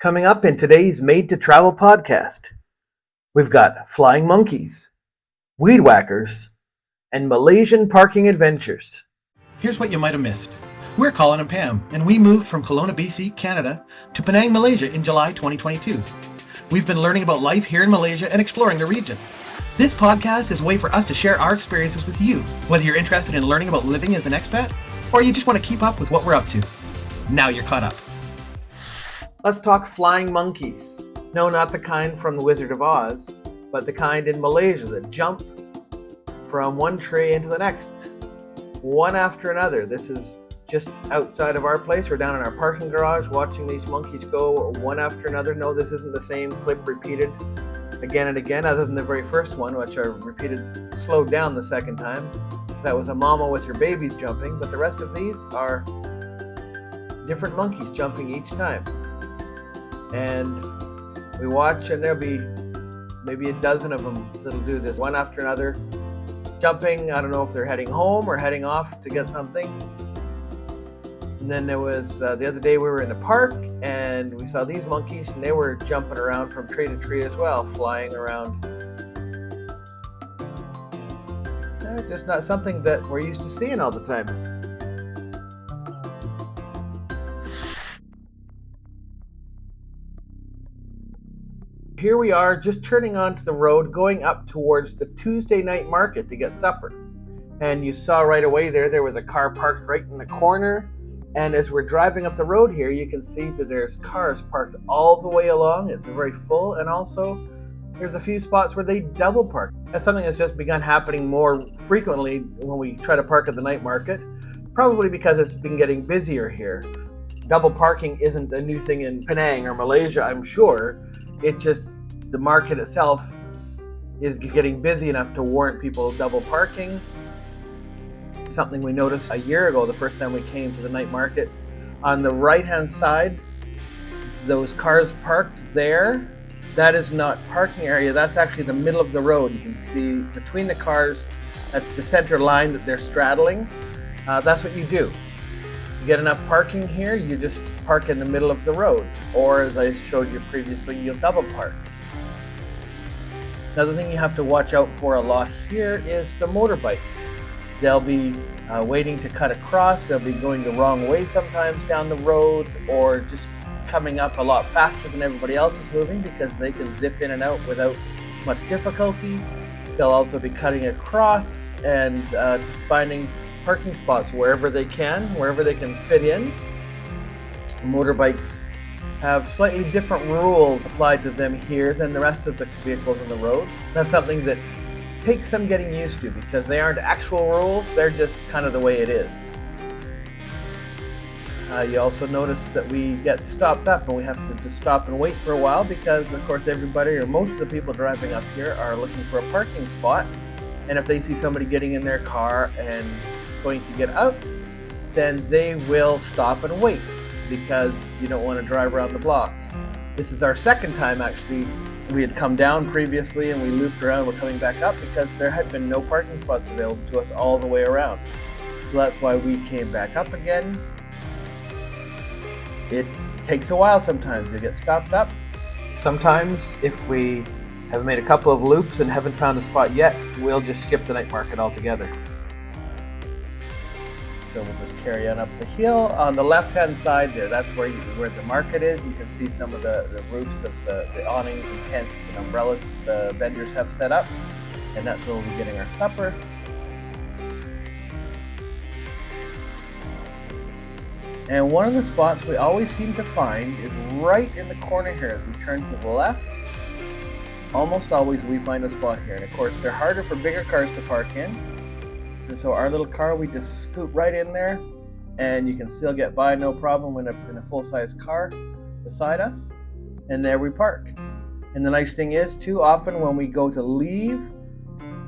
Coming up in today's Made to Travel podcast, we've got flying monkeys, weed whackers, and Malaysian parking adventures. Here's what you might have missed. We're Colin and Pam, and we moved from Kelowna, BC, Canada, to Penang, Malaysia in July 2022. We've been learning about life here in Malaysia and exploring the region. This podcast is a way for us to share our experiences with you, whether you're interested in learning about living as an expat, or you just want to keep up with what we're up to. Now you're caught up. Let's talk flying monkeys. No, not the kind from The Wizard of Oz, but the kind in Malaysia that jump from one tree into the next, one after another. This is just outside of our place. We're down in our parking garage watching these monkeys go one after another. No, this isn't the same clip repeated again and again, other than the very first one, which I repeated, slowed down the second time. That was a mama with her babies jumping, but the rest of these are different monkeys jumping each time. And we watch, and there'll be maybe a dozen of them that'll do this one after another, jumping. I don't know if they're heading home or heading off to get something. And then there was the other day we were in the park and we saw these monkeys, and they were jumping around from tree to tree as well, flying around. It's just not something that we're used to seeing all the time. Here we are, just turning onto the road, going up towards the Tuesday night market to get supper. And you saw right away there was a car parked right in the corner. And as we're driving up the road here, you can see that there's cars parked all the way along. It's very full, and also there's a few spots where they double park. That's something that's just begun happening more frequently when we try to park at the night market, probably because it's been getting busier here. Double parking isn't a new thing in Penang or Malaysia, I'm sure. It just, the market itself is getting busy enough to warrant people double parking. Something we noticed a year ago, the first time we came to the night market. On the right-hand side, those cars parked there, that is not parking area, that's actually the middle of the road. You can see between the cars, that's the center line that they're straddling. That's what you do. You get enough parking here, you just park in the middle of the road, or as I showed you previously, you'll double park. Another thing you have to watch out for a lot here is the motorbikes. They'll be waiting to cut across, they'll be going the wrong way sometimes down the road, or just coming up a lot faster than everybody else is moving because they can zip in and out without much difficulty. They'll also be cutting across and just finding parking spots wherever they can fit in. Motorbikes have slightly different rules applied to them here than the rest of the vehicles on the road. That's something that takes some getting used to because they aren't actual rules, they're just kind of the way it is. You also notice that we get stopped up and we have to just stop and wait for a while because of course everybody or most of the people driving up here are looking for a parking spot, and if they see somebody getting in their car and going to get out, then they will stop and wait because you don't want to drive around the block. This is our second time actually. We had come down previously and we looped around. We're coming back up because there had been no parking spots available to us all the way around. So that's why we came back up again. It takes a while sometimes to get stopped up. Sometimes if we have made a couple of loops and haven't found a spot yet, we'll just skip the night market altogether. So we'll just carry on up the hill. On the left-hand side there, that's where the market is. You can see some of the roofs of the awnings and tents and umbrellas that the vendors have set up. And that's where we'll be getting our supper. And one of the spots we always seem to find is right in the corner here as we turn to the left. Almost always we find a spot here. And of course, they're harder for bigger cars to park in. And so our little car, we just scoot right in there and you can still get by no problem in a full-size car beside us. And there we park. And the nice thing is too, often when we go to leave,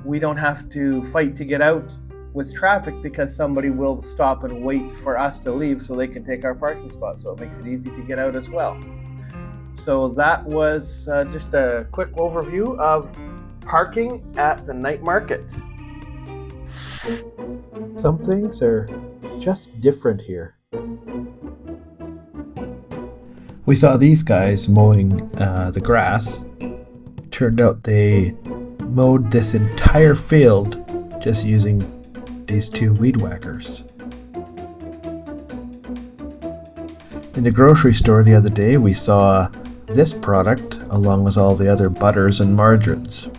we don't have to fight to get out with traffic because somebody will stop and wait for us to leave so they can take our parking spot. So it makes it easy to get out as well. So that was just a quick overview of parking at the night market. Some things are just different here. We saw these guys mowing the grass. Turned out they mowed this entire field just using these two weed whackers. In the grocery store the other day, we saw this product along with all the other butters and margarines.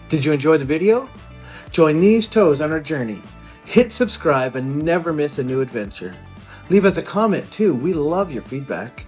Did you enjoy the video? Join these toes on our journey. Hit subscribe and never miss a new adventure. Leave us a comment too. We love your feedback.